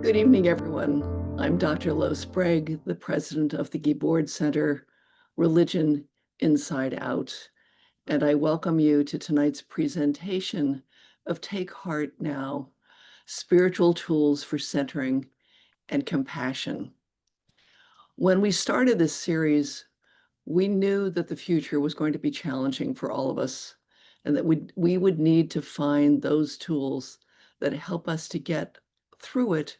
Good evening, everyone. I'm Dr. Lo Sprague, the president of the Gibord Center, Religion Inside Out, and I welcome you to tonight's presentation of Take Heart Now, Spiritual Tools for Centering and Compassion. When we started this series, we knew that the future was going to be challenging for all of us, and that we would need to find those tools that help us to get through it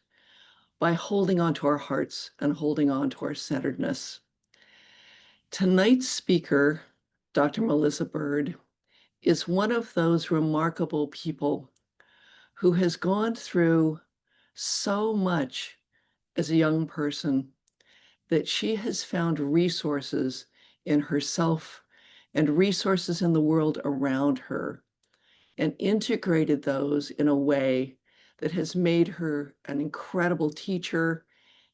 by holding on to our hearts and holding on to our centeredness. Tonight's speaker, Dr. Melissa Bird, is one of those remarkable people who has gone through so much as a young person that she has found resources in herself and resources in the world around her and integrated those in a way that has made her an incredible teacher,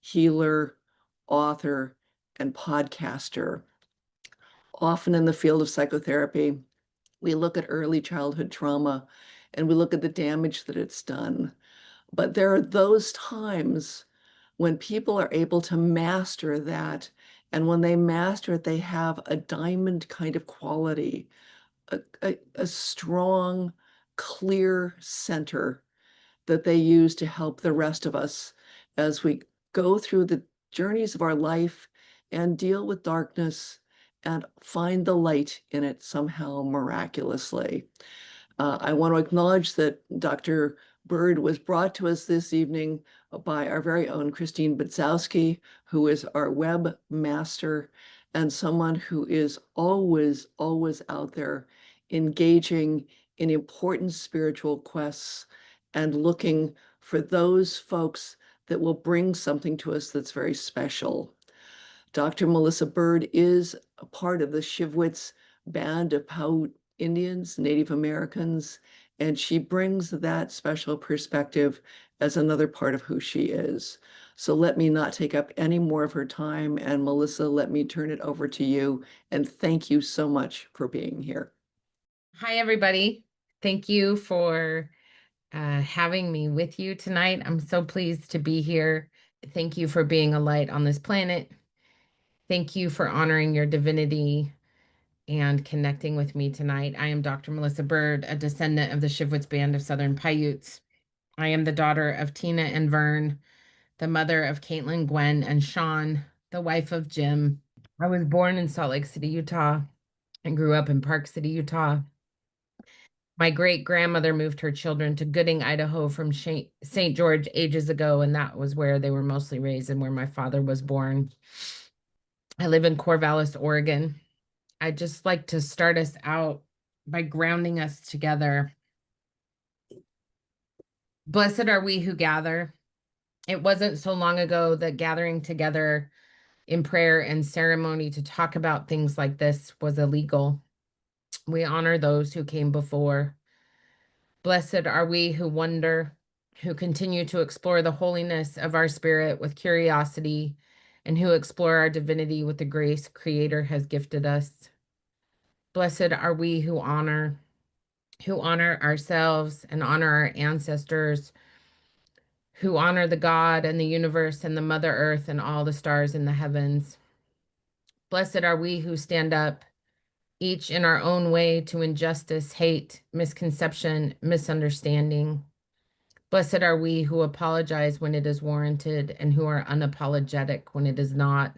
healer, author, and podcaster. Often in the field of psychotherapy, we look at early childhood trauma and we look at the damage that it's done. But there are those times when people are able to master that. And when they master it, they have a diamond kind of quality, a strong, clear center that they use to help the rest of us as we go through the journeys of our life and deal with darkness and find the light in it somehow miraculously. I want to acknowledge that Dr. Bird was brought to us this evening by our very own Christine Budzowski, who is our webmaster and someone who is always, always out there engaging in important spiritual quests and looking for those folks that will bring something to us that's very special. Dr. Melissa Bird is a part of the Shivwits band of Paiute Indians, Native Americans, and she brings that special perspective as another part of who she is. So let me not take up any more of her time. And Melissa, let me turn it over to you. And thank you so much for being here. Hi, everybody. Thank you for having me with you tonight. I'm so pleased to be here. Thank you for being a light on this planet. Thank you for honoring your divinity and connecting with me tonight. I am Dr. Melissa Bird, a descendant of the Shivwits Band of Southern Paiutes. I am the daughter of Tina and Vern, the mother of Caitlin, Gwen, and Sean, the wife of Jim. I was born in Salt Lake City, Utah, and grew up in Park City, Utah. My great-grandmother moved her children to Gooding, Idaho from St. George ages ago, and that was where they were mostly raised and where my father was born. I live in Corvallis, Oregon. I'd just like to start us out by grounding us together. Blessed are we who gather. It wasn't so long ago that gathering together in prayer and ceremony to talk about things like this was illegal. We honor those who came before. Blessed are we who wonder, who continue to explore the holiness of our spirit with curiosity, and who explore our divinity with the grace Creator has gifted us. Blessed are we who honor ourselves and honor our ancestors, who honor the God and the universe and the Mother Earth and all the stars in the heavens. Blessed are we who stand up, each in our own way, to injustice, hate, misconception, misunderstanding. Blessed are we who apologize when it is warranted and who are unapologetic when it is not.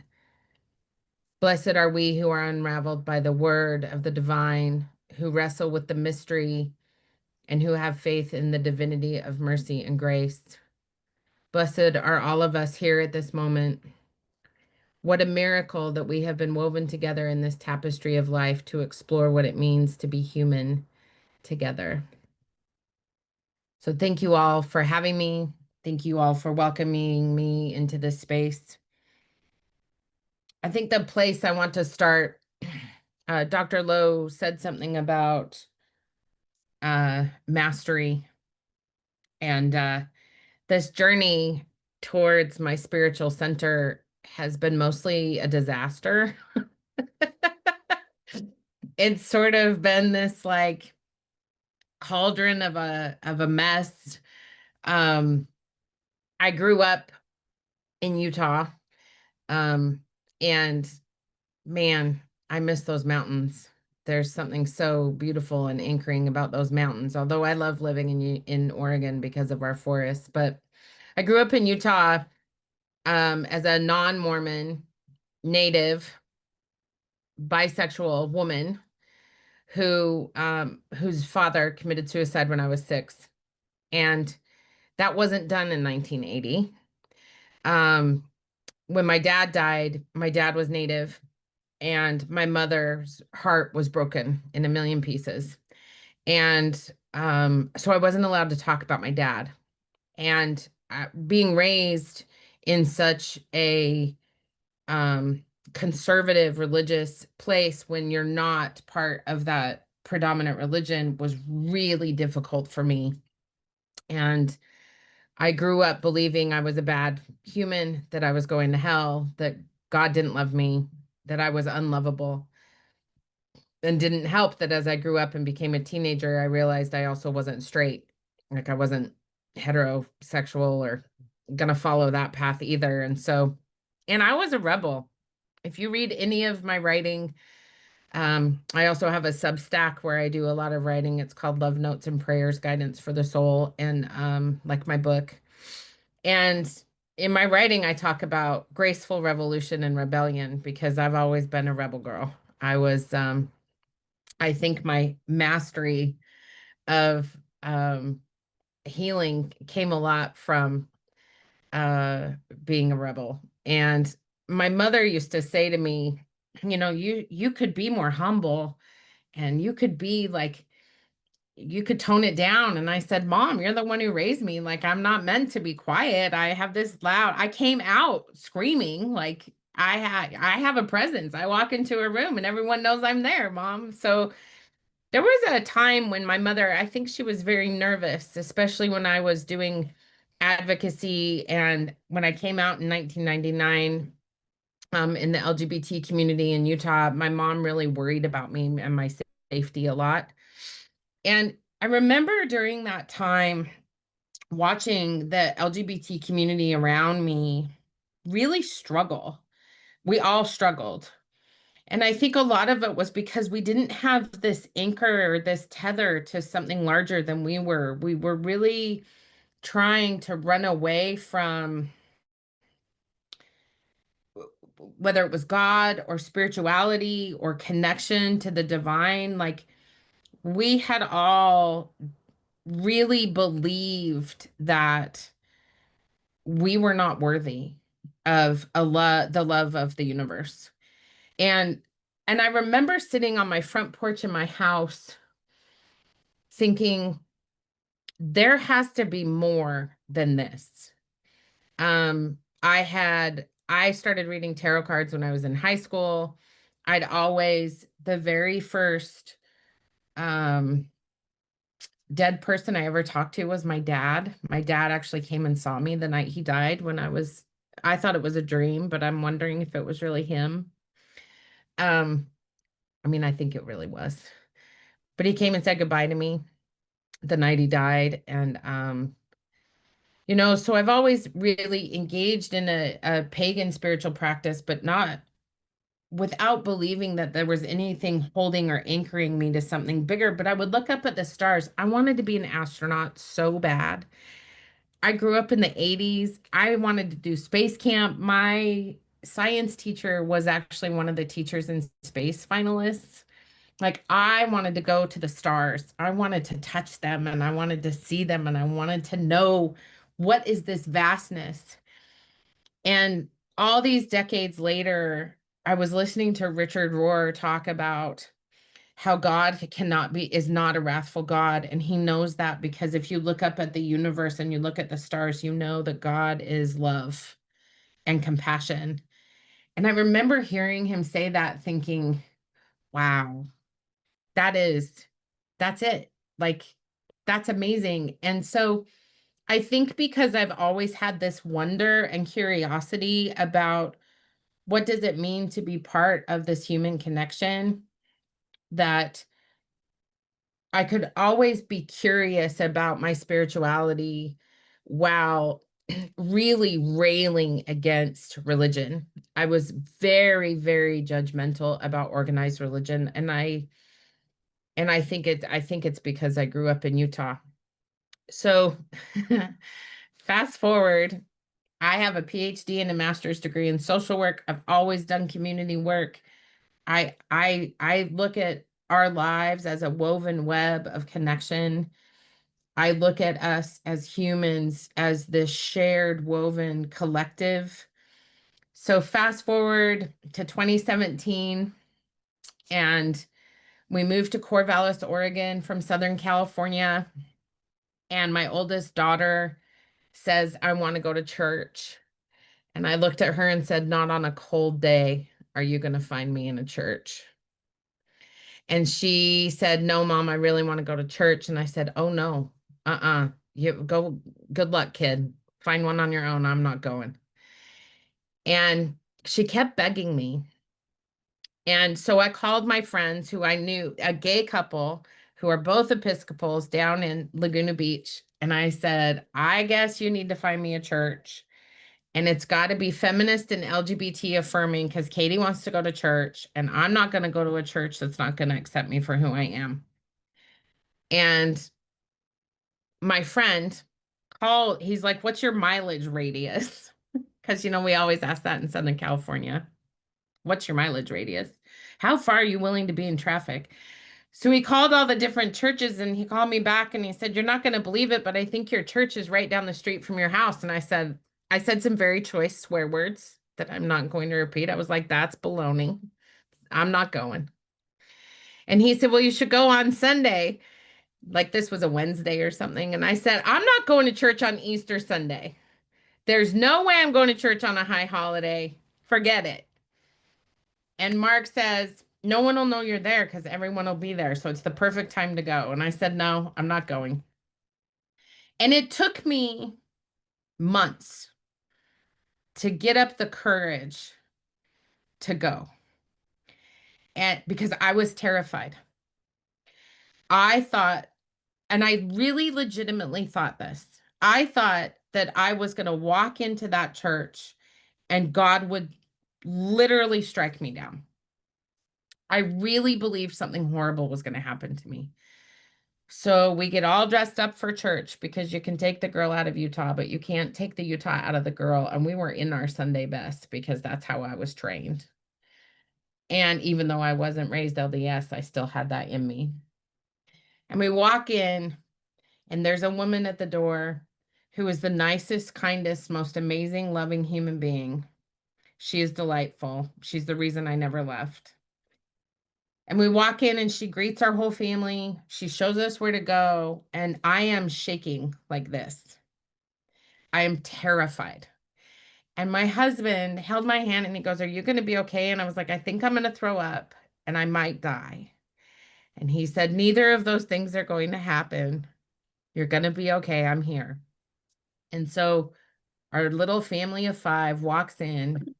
Blessed are we who are unraveled by the word of the divine, who wrestle with the mystery, and who have faith in the divinity of mercy and grace. Blessed are all of us here at this moment. What a miracle that we have been woven together in this tapestry of life to explore what it means to be human together. So thank you all for having me. Thank you all for welcoming me into this space. I think the place I want to start, Dr. Lowe said something about mastery, and this journey towards my spiritual center has been mostly a disaster. It's sort of been this like cauldron of a mess. I grew up in Utah. Um, and man, I miss those mountains. There's something so beautiful and anchoring about those mountains. Although I love living in Oregon because of our forests, but I grew up in Utah as a non-Mormon native bisexual woman whose father committed suicide when I was 6. And that wasn't done in 1980. Um, when my dad died, my dad was native and my mother's heart was broken in a million pieces. And so I wasn't allowed to talk about my dad. And being raised in such a um, conservative religious place when you're not part of that predominant religion was really difficult for me. And I grew up believing I was a bad human, that I was going to hell, that God didn't love me, that I was unlovable. And didn't help that as I grew up and became a teenager, I realized I also wasn't straight. Like I wasn't heterosexual or gonna follow that path either. And I was a rebel. If you read any of my writing, I also have a Substack where I do a lot of writing. It's called Love Notes and Prayers Guidance for the Soul, and like my book. And in my writing, I talk about graceful revolution and rebellion because I've always been a rebel girl. I think my mastery of healing came a lot from uh, being a rebel. And my mother used to say to me, you could be more humble and you could be like you could tone it down. And I said, Mom, you're the one who raised me. Like, I'm not meant to be quiet. I have this loud, I came out screaming, like, I have a presence. I walk into a room and everyone knows I'm there, Mom. So there was a time when my mother, I think she was very nervous, especially when I was doing advocacy and when I came out in 1999 in the LGBT community in Utah. My mom really worried about me and my safety a lot. And I remember during that time watching the LGBT community around me really struggle. We all struggled. And I think a lot of it was because we didn't have this anchor or this tether to something larger than we were. We were really trying to run away from whether it was God or spirituality or connection to the divine. Like we had all really believed that we were not worthy of the love of the universe. And and I remember sitting on my front porch in my house thinking there has to be more than this. I started reading tarot cards when I was in high school. I'd always the very first um dead person I ever talked to was my dad. My dad actually came and saw me the night he died I thought it was a dream, but I'm wondering if it was really him. Um, I mean, I think it really was. But he came and said goodbye to me the night he died. And so I've always really engaged in a pagan spiritual practice, but not without believing that there was anything holding or anchoring me to something bigger. But I would look up at the stars. I wanted to be an astronaut so bad. I grew up in the 80s. I wanted to do space camp. My science teacher was actually one of the teachers in space finalists. Like I wanted to go to the stars. I wanted to touch them and I wanted to see them and I wanted to know what is this vastness. And all these decades later, I was listening to Richard Rohr talk about how God is not a wrathful God. And he knows that because if you look up at the universe and you look at the stars, you know that God is love and compassion. And I remember hearing him say that thinking, wow, that is, that's it. Like, that's amazing. And so I think because I've always had this wonder and curiosity about what does it mean to be part of this human connection, that I could always be curious about my spirituality while really railing against religion. I was very, very judgmental about organized religion, and I think it's because I grew up in Utah. So fast forward, I have a PhD and a master's degree in social work. I've always done community work. I look at our lives as a woven web of connection. I look at us as humans as this shared woven collective. So fast forward to 2017, and we moved to Corvallis, Oregon from Southern California. And my oldest daughter says, I want to go to church. And I looked at her and said, not on a cold day are you going to find me in a church. And she said, no, Mom, I really want to go to church. And I said, oh, no, you go, good luck, kid. Find one on your own. I'm not going. And she kept begging me. And so I called my friends who I knew, a gay couple who are both Episcopals down in Laguna Beach. And I said, I guess you need to find me a church. And it's got to be feminist and LGBT affirming because Katie wants to go to church. And I'm not going to go to a church that's not going to accept me for who I am. And my friend called, he's like, what's your mileage radius? Because, we always ask that in Southern California. What's your mileage radius? How far are you willing to be in traffic? So he called all the different churches and he called me back and he said, you're not going to believe it, but I think your church is right down the street from your house. And I said some very choice swear words that I'm not going to repeat. I was like, that's baloney. I'm not going. And he said, well, you should go on Sunday. Like this was a Wednesday or something. And I said, I'm not going to church on Easter Sunday. There's no way I'm going to church on a high holiday. Forget it. And Mark says, no one will know you're there because everyone will be there. So it's the perfect time to go. And I said, no, I'm not going. And it took me months to get up the courage to go. And because I was terrified. I thought, and I really legitimately thought this. I thought that I was going to walk into that church and God would literally strike me down. I really believed something horrible was going to happen to me. So we get all dressed up for church because you can take the girl out of Utah, but you can't take the Utah out of the girl. And we were in our Sunday best because that's how I was trained. And even though I wasn't raised LDS, I still had that in me. And we walk in, and there's a woman at the door who is the nicest, kindest, most amazing, loving human being. She is delightful. She's the reason I never left. And we walk in and she greets our whole family. She shows us where to go. And I am shaking like this. I am terrified. And my husband held my hand and he goes, are you going to be okay? And I was like, I think I'm going to throw up and I might die. And he said, neither of those things are going to happen. You're going to be okay. I'm here. And so our little family of 5 walks in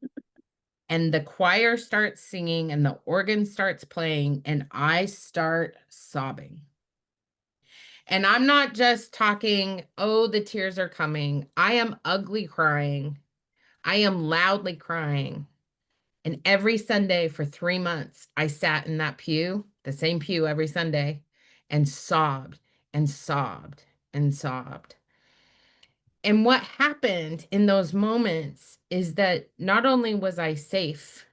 and the choir starts singing and the organ starts playing and I start sobbing. And I'm not just talking, oh, the tears are coming. I am ugly crying. I am loudly crying. And every Sunday for 3 months, I sat in that pew, the same pew every Sunday, and sobbed and sobbed and sobbed. And what happened in those moments is that not only was I safe,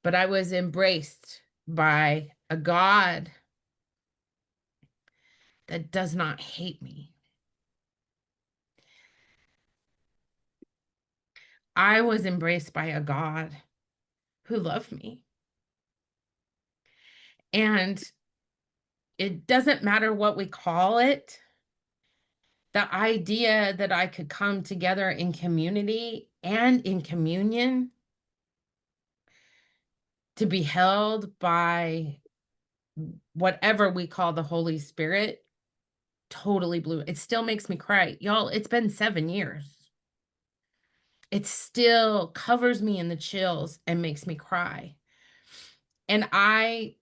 but I was embraced by a God that does not hate me. I was embraced by a God who loved me. And it doesn't matter what we call it, the idea that I could come together in community and in communion to be held by whatever we call the Holy Spirit totally blew. It still makes me cry. Y'all, it's been 7 years. It still covers me in the chills and makes me cry. And I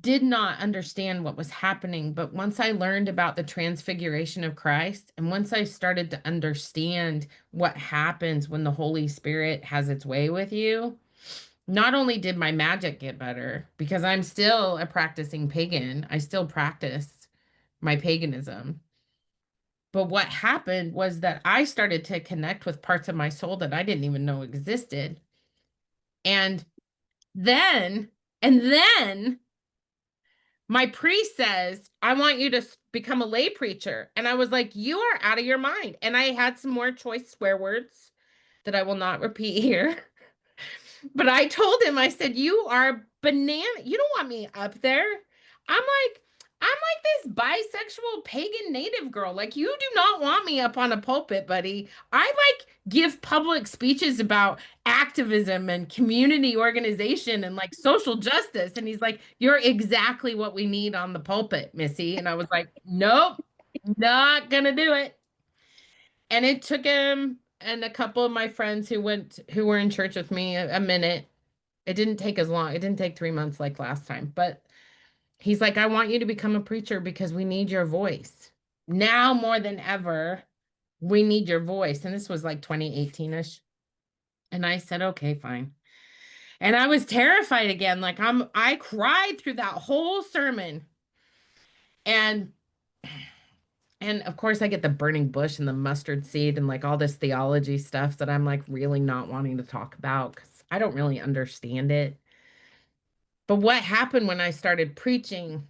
did not understand what was happening. But once I learned about the transfiguration of Christ, and once I started to understand what happens when the Holy Spirit has its way with you, not only did my magic get better, because I'm still a practicing pagan, I still practice my paganism. But what happened was that I started to connect with parts of my soul that I didn't even know existed. And then, and then, my priest says, I want you to become a lay preacher. And I was like, you are out of your mind. And I had some more choice swear words that I will not repeat here. But I told him, I said, you are banana. You don't want me up there. I'm like, I'm like this bisexual pagan native girl. Like, you do not want me up on a pulpit, buddy. I like give public speeches about activism and community organization and like social justice. And he's like, you're exactly what we need on the pulpit, Missy. And I was like, nope, not gonna do it. And it took him and a couple of my friends who were in church with me a minute. It didn't take as long. It didn't take 3 months like last time. But he's like, I want you to become a preacher because we need your voice. Now more than ever, we need your voice. And this was like 2018-ish. And I said, okay, fine. And I was terrified again. Like I cried through that whole sermon. And and of course I get the burning bush and the mustard seed and like all this theology stuff that I'm like really not wanting to talk about because I don't really understand it. But what happened when I started preaching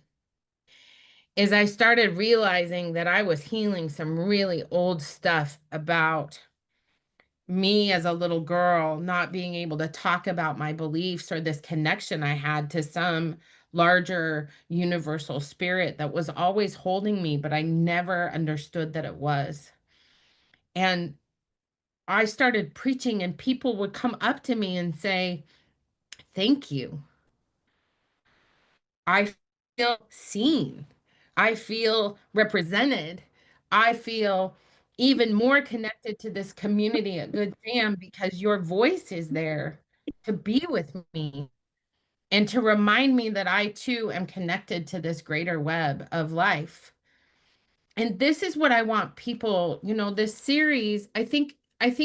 is I started realizing that I was healing some really old stuff about me as a little girl, not being able to talk about my beliefs or this connection I had to some larger universal spirit that was always holding me, but I never understood that it was. And I started preaching, and people would come up to me and say, thank you. I feel seen. I feel represented. I feel even more connected to this community at Good Sam because your voice is there to be with me and to remind me that I too am connected to this greater web of life. And this is what I want people, this series, I think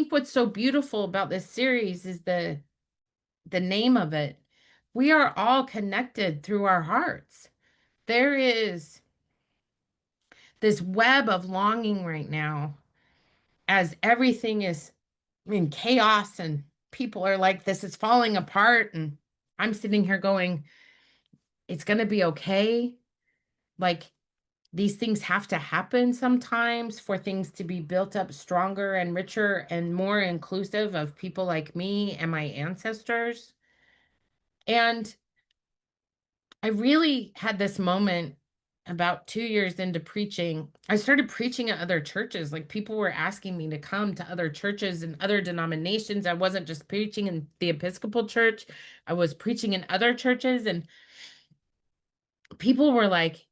what's so beautiful about this series is the name of it. We are all connected through our hearts. There is this web of longing right now as everything is in chaos and people are like, this is falling apart. And I'm sitting here going, it's going to be okay. Like, these things have to happen sometimes for things to be built up stronger and richer and more inclusive of people like me and my ancestors. And I really had this moment about 2 years into preaching. I started preaching at other churches. Like people were asking me to come to other churches and other denominations. I wasn't just preaching in the Episcopal Church, I was preaching in other churches. And people were like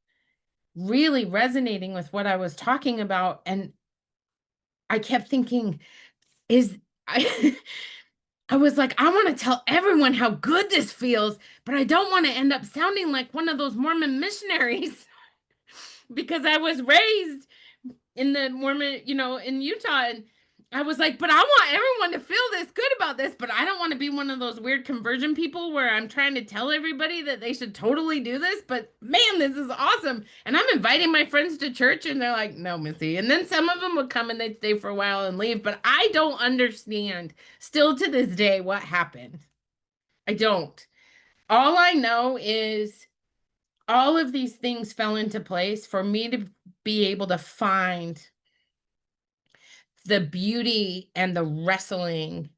really resonating with what I was talking about. And I kept thinking, is I. I was like, I want to tell everyone how good this feels, but I don't want to end up sounding like one of those Mormon missionaries. Because I was raised in the Mormon, in Utah. And I was like, but I want everyone to feel this good about this, but I don't want to be one of those weird conversion people where I'm trying to tell everybody that they should totally do this. But man, this is awesome. And I'm inviting my friends to church and they're like, no, Missy. And then some of them would come and they'd stay for a while and leave. But I don't understand still to this day what happened. I don't. All I know is all of these things fell into place for me to be able to find the beauty and the wrestling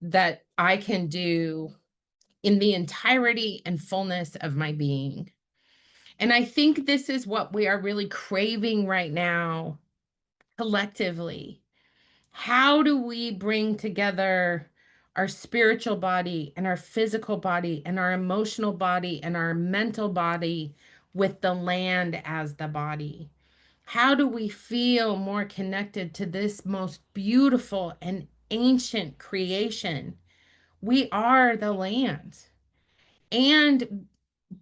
that I can do in the entirety and fullness of my being. And I think this is what we are really craving right now, collectively. How do we bring together our spiritual body and our physical body and our emotional body and our mental body with the land as the body? How do we feel more connected to this most beautiful and ancient creation? We are the land. And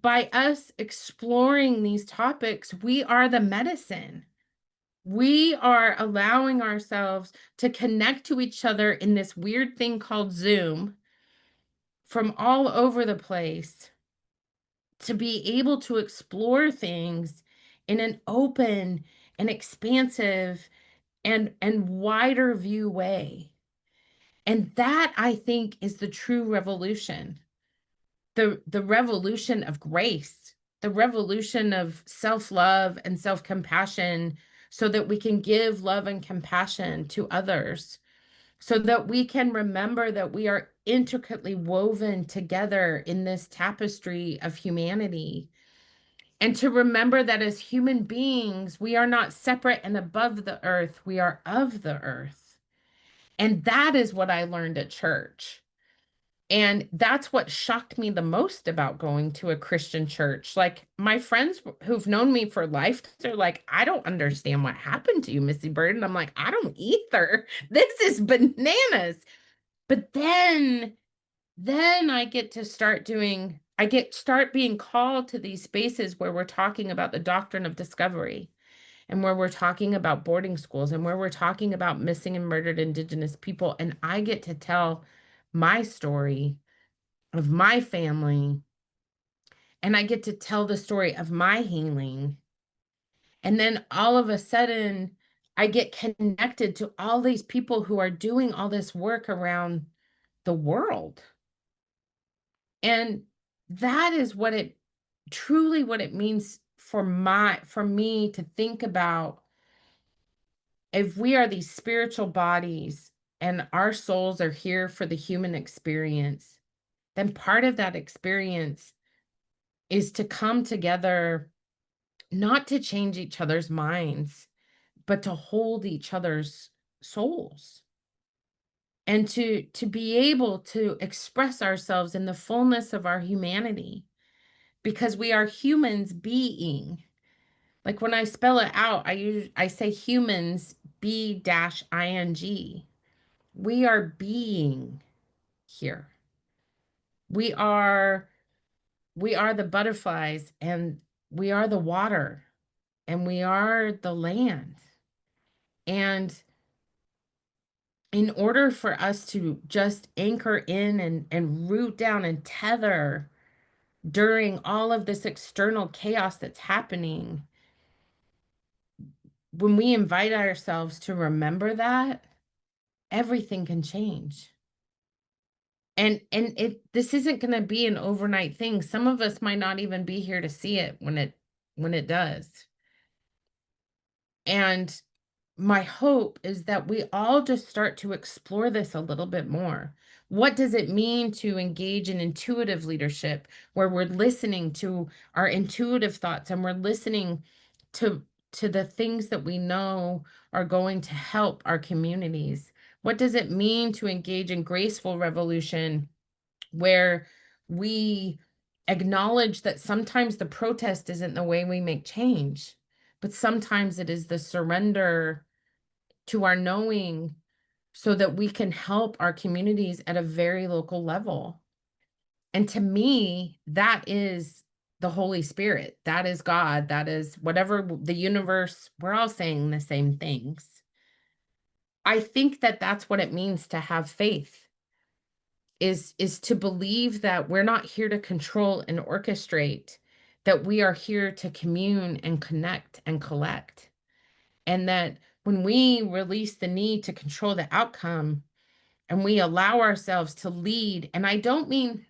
by us exploring these topics, we are the medicine. We are allowing ourselves to connect to each other in this weird thing called Zoom from all over the place to be able to explore things in an open and expansive and wider view way. And that, I think, is the true revolution. The revolution of grace, the revolution of self-love and self-compassion, so that we can give love and compassion to others, so that we can remember that we are intricately woven together in this tapestry of humanity. And to remember that as human beings, we are not separate and above the earth, we are of the earth. And that is what I learned at church. And that's what shocked me the most about going to a Christian church. Like my friends who've known me for life, they're like, I don't understand what happened to you, Missy Bird. And I'm like, I don't either. This is bananas. But then I start being called to these spaces where we're talking about the doctrine of discovery, and where we're talking about boarding schools, and where we're talking about missing and murdered Indigenous people. And I get to tell my story of my family, and I get to tell the story of my healing. And then all of a sudden, I get connected to all these people who are doing all this work around the world. And that is what it means for me to think about, if we are these spiritual bodies and our souls are here for the human experience, then part of that experience is to come together, not to change each other's minds, but to hold each other's souls, and to be able to express ourselves in the fullness of our humanity, because we are humans being. Like when I spell it out, I say humans B dash ing. We are being here. We are we are the butterflies, and we are the water, and we are the land. And in order for us to just anchor in and root down and tether during all of this external chaos that's happening, when we invite ourselves to remember that, everything can change. And this isn't going to be an overnight thing. Some of us might not even be here to see it when it does. And my hope is that we all just start to explore this a little bit more. What does it mean to engage in intuitive leadership, where we're listening to our intuitive thoughts, and we're listening to the things that we know are going to help our communities? What does it mean to engage in graceful revolution, where we acknowledge that sometimes the protest isn't the way we make change, but sometimes it is the surrender to our knowing, so that we can help our communities at a very local level? And to me, that is the Holy Spirit. That is God. That is whatever the universe. We're all saying the same things. I think that that's what it means to have faith, is to believe that we're not here to control and orchestrate, that we are here to commune and connect and collect. And that when we release the need to control the outcome, and we allow ourselves to lead, and I don't mean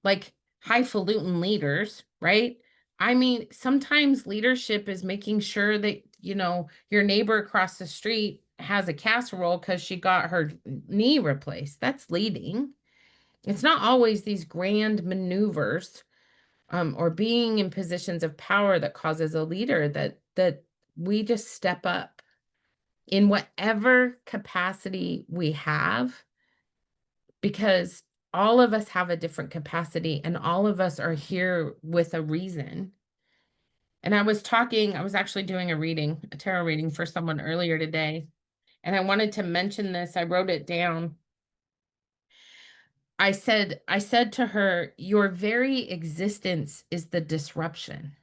like highfalutin leaders, right? I mean, sometimes leadership is making sure that, your neighbor across the street has a casserole because she got her knee replaced. That's leading. It's not always these grand maneuvers, or being in positions of power that causes a leader. That we just step up in whatever capacity we have, because all of us have a different capacity, and all of us are here with a reason. And I was actually doing a tarot reading for someone earlier today, and I wanted to mention this. I wrote it down. I said to her, your very existence is the disruption.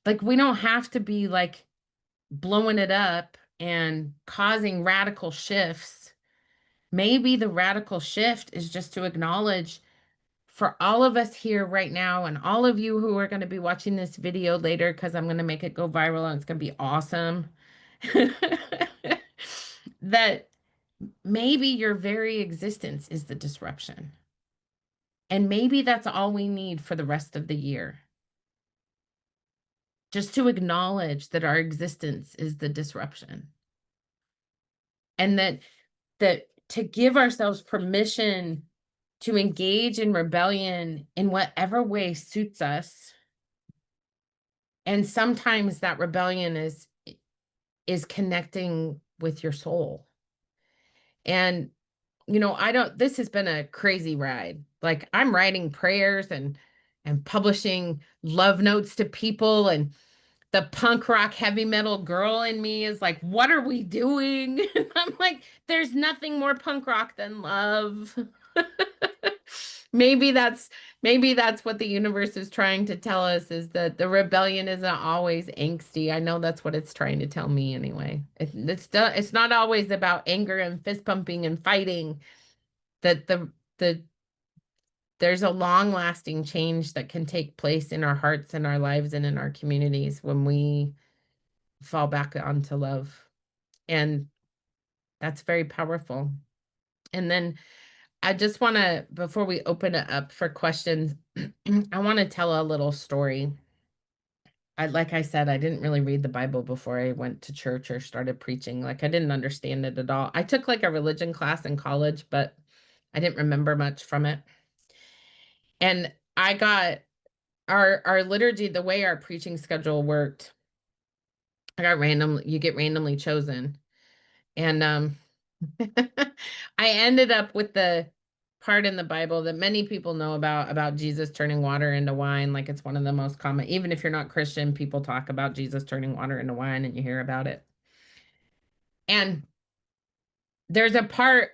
Like, we don't have to be like blowing it up and causing radical shifts. Maybe the radical shift is just to acknowledge for all of us here right now and all of you who are going to be watching this video later, because I'm going to make it go viral and it's going to be awesome, that maybe your very existence is the disruption. And maybe that's all we need for the rest of the year. Just to acknowledge that our existence is the disruption. And that to give ourselves permission to engage in rebellion in whatever way suits us. And sometimes that rebellion is connecting with your soul. And I don't this has been a crazy ride. Like, I'm writing prayers and publishing love notes to people, and the punk rock heavy metal girl in me is like, what are we doing? I'm like, there's nothing more punk rock than love. maybe that's maybe that's what the universe is trying to tell us, is that the rebellion isn't always angsty. I know that's what it's trying to tell me anyway. It's not always about anger and fist pumping and fighting. That the there's a long lasting change that can take place in our hearts and our lives and in our communities when we fall back onto love. And that's very powerful. And then I just want to, before we open it up for questions, I want to tell a little story. Like I said, I didn't really read the Bible before I went to church or started preaching. Like, I didn't understand it at all. I took like a religion class in college, but I didn't remember much from it. And I got our liturgy, the way our preaching schedule worked. You get randomly chosen. And I ended up with the part in the Bible that many people know about Jesus turning water into wine. Like, it's one of the most common, even if you're not Christian, people talk about Jesus turning water into wine and you hear about it. And there's a part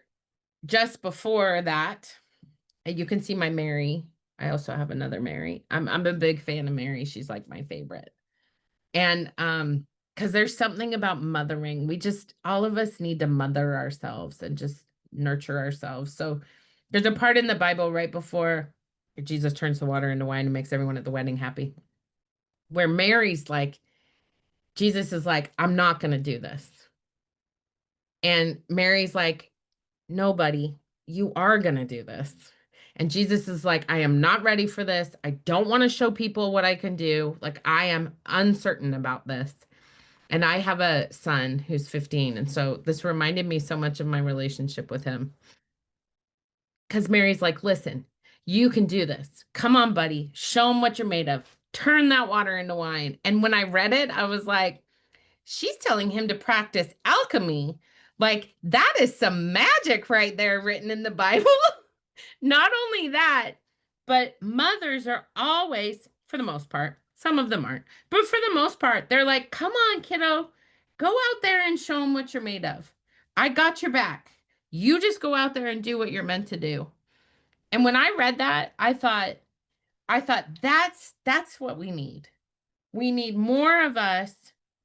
just before that. You can see my Mary. I also have another Mary. I'm a big fan of Mary. She's like my favorite. And because there's something about mothering. All of us need to mother ourselves and just nurture ourselves. So there's a part in the Bible right before Jesus turns the water into wine and makes everyone at the wedding happy, where Mary's like, Jesus is like, I'm not going to do this. And Mary's like, nobody, you are going to do this. And Jesus is like, I am not ready for this. I don't want to show people what I can do. Like, I am uncertain about this. And I have a son who's 15. And so this reminded me so much of my relationship with him. Because Mary's like, listen, you can do this. Come on, buddy. Show him what you're made of. Turn that water into wine. And when I read it, I was like, she's telling him to practice alchemy. Like, that is some magic right there written in the Bible. Not only that, but mothers are always, for the most part, some of them aren't, but for the most part, they're like, come on, kiddo, go out there and show them what you're made of. I got your back. You just go out there and do what you're meant to do. And when I read that, I thought that's what we need. We need more of us,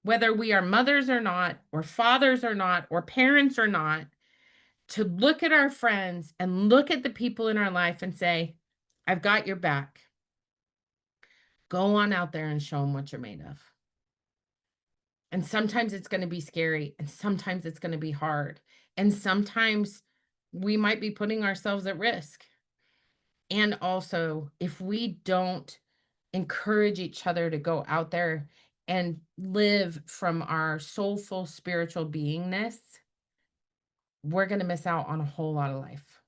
whether we are mothers or not, or fathers or not, or parents or not, to look at our friends and look at the people in our life and say, I've got your back. Go on out there and show them what you're made of. And sometimes it's going to be scary, and sometimes it's going to be hard. And sometimes we might be putting ourselves at risk. And also, if we don't encourage each other to go out there and live from our soulful spiritual beingness, we're going to miss out on a whole lot of life.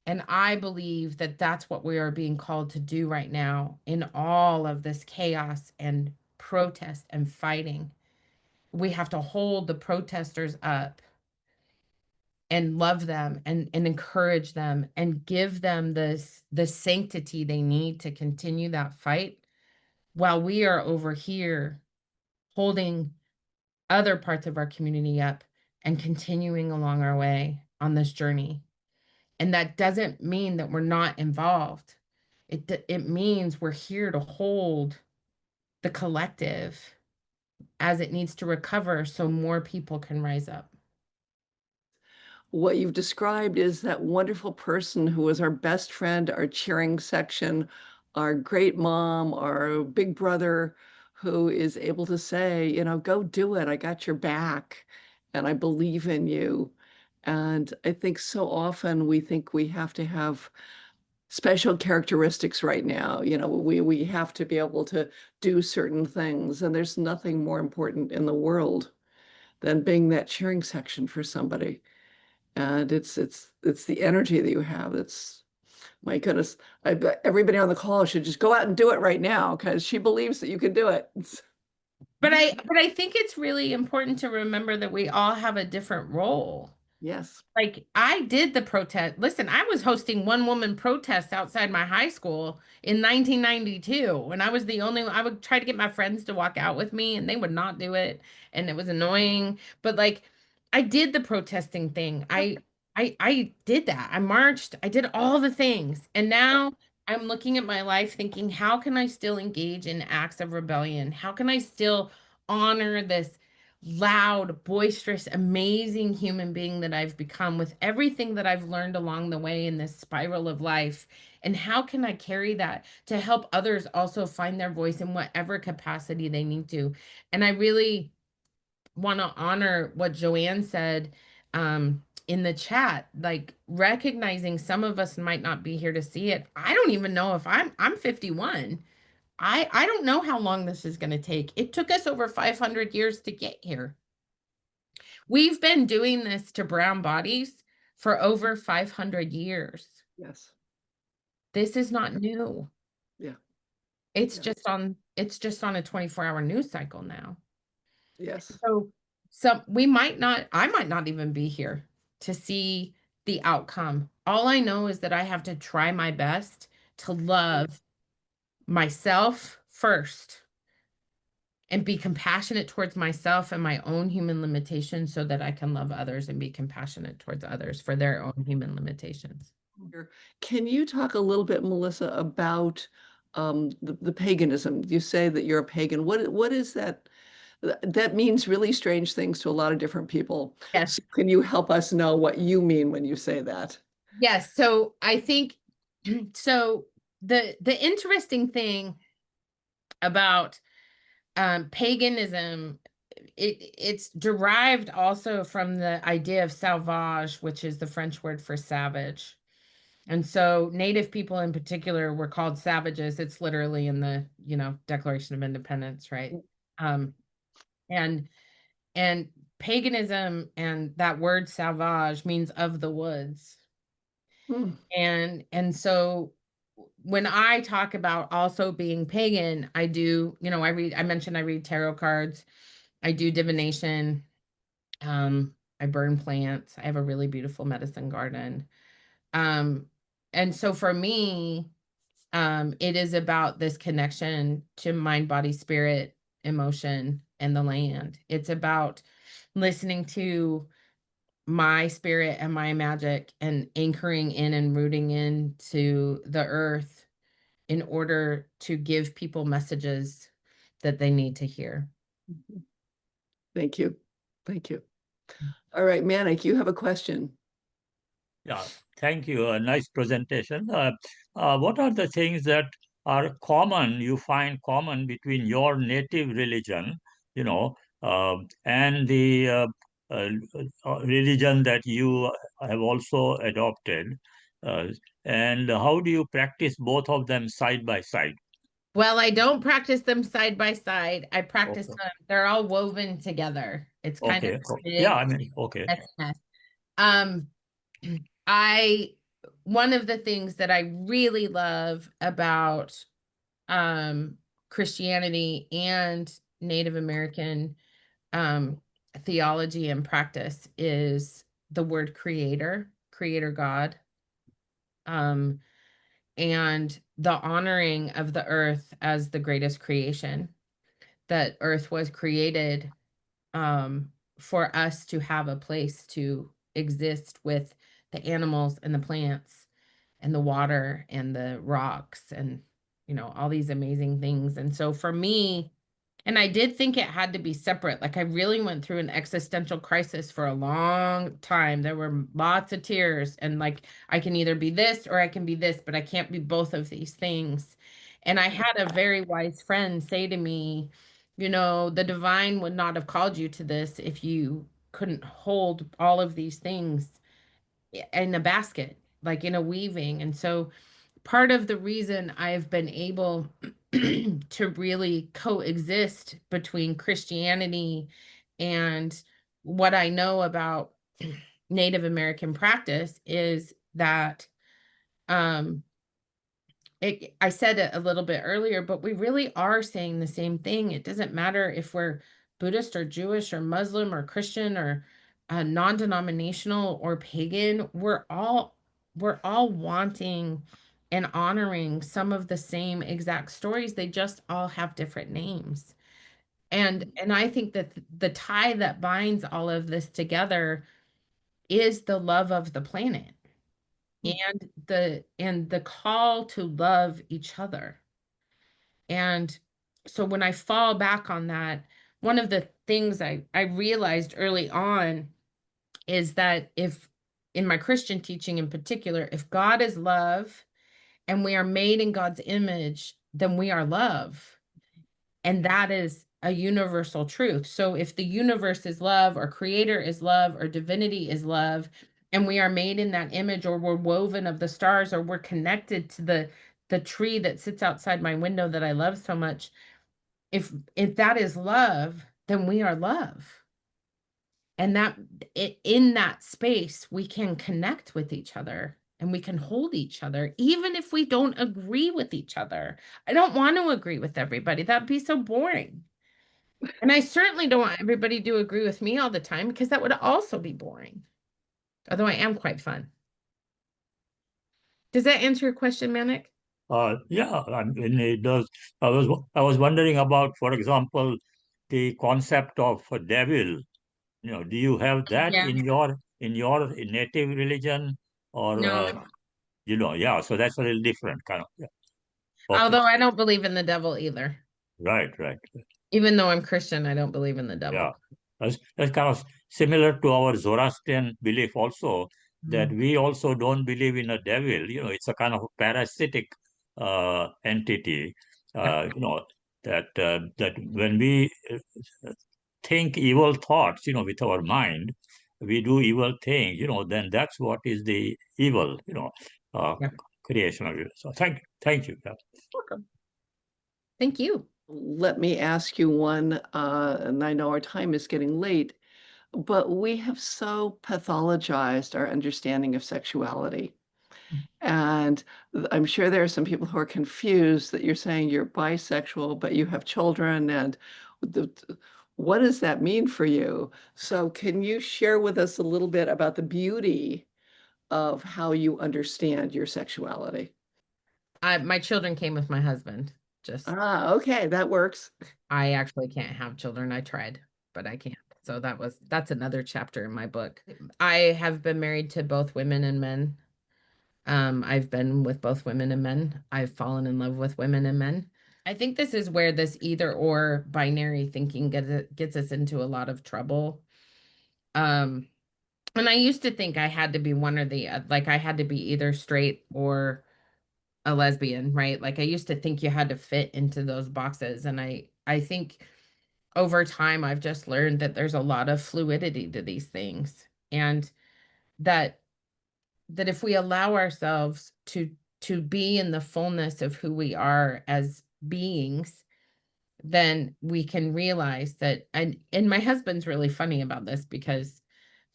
And I believe that that's what we are being called to do right now in all of this chaos and protest and fighting. We have to hold the protesters up and love them and encourage them and give them the sanctity they need to continue that fight, while we are over here holding other parts of our community up and continuing along our way. on this journey. And that doesn't mean that we're not involved. It means we're here to hold the collective as it needs to recover so more people can rise up. What you've described is that wonderful person who was our best friend, our cheering section, our great mom, our big brother, who is able to say, go do it. I got your back and I believe in you. And I think so often we think we have to have special characteristics right now. We have to be able to do certain things. And there's nothing more important in the world than being that cheering section for somebody. And it's the energy that you have. That's my goodness. I bet everybody on the call should just go out and do it right now because she believes that you can do it. But I think it's really important to remember that we all have a different role. Yes. Like I did the protest. Listen, I was hosting one woman protests outside my high school in 1992, and I was the only I would try to get my friends to walk out with me and they would not do it, and it was annoying. But like I did the protesting thing. I did that. I marched, I did all the things. And now I'm looking at my life thinking, how can I still engage in acts of rebellion? How can I still honor this loud, boisterous, amazing human being that I've become with everything that I've learned along the way in this spiral of life? And how can I carry that to help others also find their voice in whatever capacity they need to? And I really want to honor what Joanne said in the chat, like recognizing some of us might not be here to see it. I don't even know if I'm 51. I don't know how long this is going to take. It took us over 500 years to get here. We've been doing this to brown bodies for over 500 years. Yes. This is not new. Yeah. It's Yeah. just on a 24-hour news cycle now. Yes. So we might not, I might not even be here to see the outcome. All I know is that I have to try my best to love myself first and be compassionate towards myself and my own human limitations so that I can love others and be compassionate towards others for their own human limitations. Can you talk a little bit, Melissa, about the paganism? You say that you're a pagan. What is that? That means really strange things to a lot of different people. Yes. So can you help us know what you mean when you say that? Yes. So I think so the interesting thing about paganism, it's derived also from the idea of sauvage, which is the French word for savage. And so Native people in particular were called savages. It's literally in the, Declaration of Independence, right? Um, and and paganism and that word sauvage means of the woods. Hmm. And so when I talk about also being pagan, I do, I mentioned I read tarot cards, I do divination, I burn plants, I have a really beautiful medicine garden. Um, and so for me, it is about this connection to mind, body, spirit, emotion, and the land. It's about listening to my spirit and my magic and anchoring in and rooting into the earth in order to give people messages that they need to hear. Thank you. Thank you. All right, Manik, you have a question. Yeah, thank you. A nice presentation. What are the things that are common, you find common between your native religion, and the religion that you have also adopted? Uh, and how do you practice both of them side by side? Well, I don't practice them side by side. I practice Okay. them, they're all woven together. It's kind of Okay. Yeah, big I mean, okay. mess. Um, I one of the things that I really love about um Christianity and Native American um theology and practice is the word creator God, um and the honoring of the earth as the greatest creation, that earth was created for us to have a place to coexist with the animals and the plants and the water and the rocks and, all these amazing things. And so for me, and I did think it had to be separate. Like I really went through an existential crisis for a long time. There were lots of tears and like I can either be this or I can be this, but I can't be both of these things. And I had a very wise friend say to me, the divine would not have called you to this if you couldn't hold all of these things in a basket, like in a weaving. And so part of the reason I've been able to really coexist between Christianity and what I know about Native American practice is that um, I said it a little bit earlier, but we really are saying the same thing. It doesn't matter if we're Buddhist or Jewish or Muslim or Christian or non-denominational or pagan. We're all wanting and honoring some of the same exact stories. They just all have different names. And I think that the tie that binds all of this together is the love of the planet and the call to love each other. And so when I fall back on that, one of the things I realized early on is that if in my Christian teaching in particular, if God is love and we are made in God's image, then we are love. And that is a universal truth. So if the universe is love, or creator is love, or divinity is love, and we are made in that image, or we're woven of the stars, or we're connected to the tree that sits outside my window that I love so much, if that is love, then we are love. And in that space, we can connect with each other and we can hold each other, even if we don't agree with each other. I don't want to agree with everybody. That'd be so boring. And I certainly don't want everybody to agree with me all the time because that would also be boring. Although I am quite fun. Does that answer your question, Manik? Yeah, I mean, it does. I was wondering about, for example, the concept of a devil. Do you have that Yeah. in your native religion, or No. yeah? So that's a little different, kind of. Yeah. Okay. Although I don't believe in the devil either. Right. Right. Even though I'm Christian, I don't believe in the Yeah. devil. That's kind of similar to our Zoroastrian belief also, that Mm. we also don't believe in a devil. It's a kind of parasitic entity. Yeah. That when we think evil thoughts, with our mind, we do evil things, then that's what is the evil, uh, Yeah. creation of it. So thank you. Yeah. Welcome. Thank you. Let me ask you one, and I know our time is getting late, but we have so pathologized our understanding of sexuality. And I'm sure there are some people who are confused that you're saying you're bisexual, but you have children, and the, what does that mean for you? So can you share with us a little bit about the beauty of how you understand your sexuality? My children came with my husband. Just Ah, okay, that works. I actually can't have children. I tried, but I can't. So that's another chapter in my book. I have been married to both women and men. I've been with both women and men. I've fallen in love with women and men. I think this is where this either or binary thinking gets us into a lot of trouble. Um, and I used to think I had to be one or the like I had to be either straight or a lesbian, right? Like I used to think you had to fit into those boxes. And I think over time I've just learned that there's a lot of fluidity to these things. And that if we allow ourselves to be in the fullness of who we are as beings, then we can realize that and my husband's really funny about this because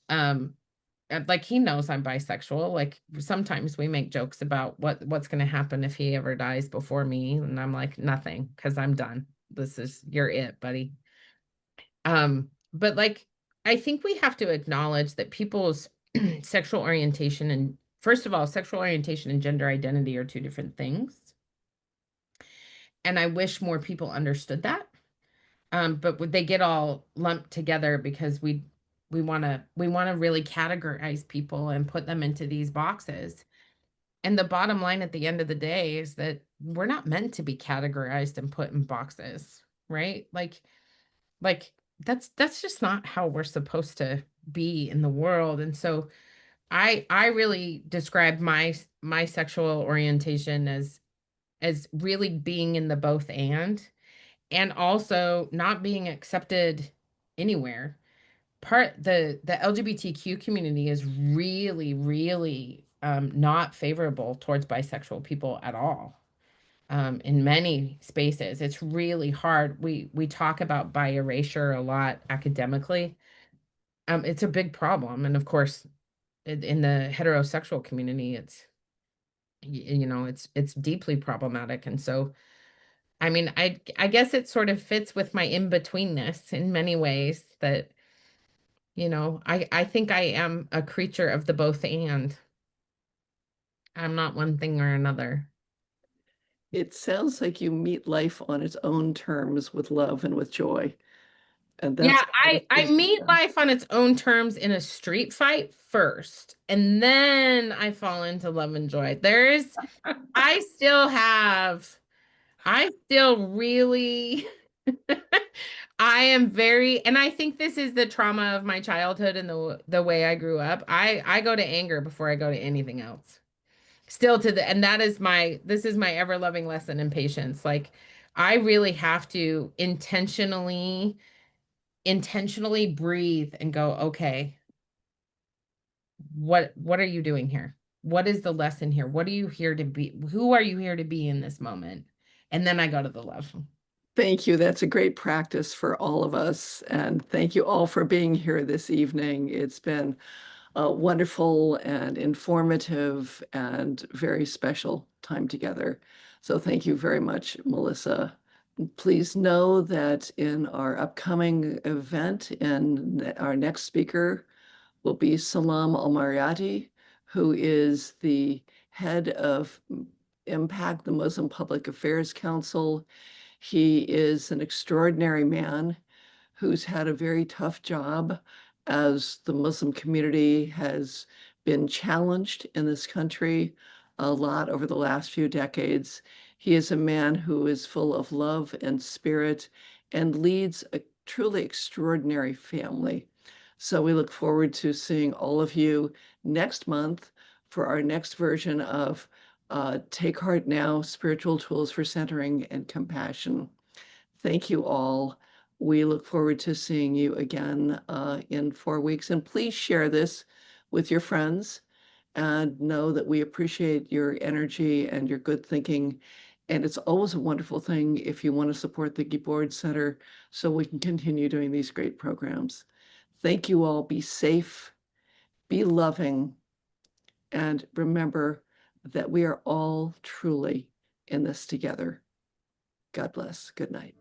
um like he knows I'm bisexual. Like sometimes we make jokes about what's going to happen if he ever dies before me, and I'm like nothing because I'm done. You're it, buddy. But like I think we have to acknowledge that people's sexual orientation and first of all, sexual orientation and gender identity are two different things. And I wish more people understood that. But they get all lumped together because we want to really categorize people and put them into these boxes. And the bottom line at the end of the day is that we're not meant to be categorized and put in boxes, right? Like that's just not how we're supposed to be in the world. And so I really describe my sexual orientation as really being in the both and also not being accepted anywhere. The LGBTQ community is really, really not favorable towards bisexual people at all. In many spaces, it's really hard. We talk about bi erasure a lot academically. It's a big problem, and of course, in the heterosexual community, it's deeply problematic. And so, I mean, I guess it sort of fits with my in betweenness in many ways that I think I am a creature of the both and. I'm not one thing or another. It sounds like you meet life on its own terms with love and with joy. And Yeah, that's a I wonderful thing. meet life on its own terms in a street fight first, and then I fall into love and joy. I still have, I still really, I am very, and I think this is the trauma of my childhood and the way I grew up. I go to anger before I go to anything else. Still to the, and this is my ever loving lesson in patience. Like I really have to intentionally breathe and go, okay, what are you doing here? What is the lesson here? What are you here to be? Who are you here to be in this moment? And then I go to the love. Thank you. That's a great practice for all of us. And thank you all for being here this evening. It's been a wonderful and informative and very special time together. So thank you very much, Melissa. Please know that in our upcoming event, and our next speaker will be Salam Al-Mariati, who is the head of Impact, the Muslim Public Affairs Council. He is an extraordinary man who's had a very tough job as the Muslim community has been challenged in this country a lot over the last few decades. He is a man who is full of love and spirit and leads a truly extraordinary family. So we look forward to seeing all of you next month for our next version of Take Heart Now, Spiritual Tools for Centering and Compassion. Thank you all. We look forward to seeing you again in 4 weeks. And please share this with your friends and know that we appreciate your energy and your good thinking. And it's always a wonderful thing if you want to support the Gibord Center so we can continue doing these great programs. Thank you all. Be safe, be loving, and remember that we are all truly in this together. God bless. Good night.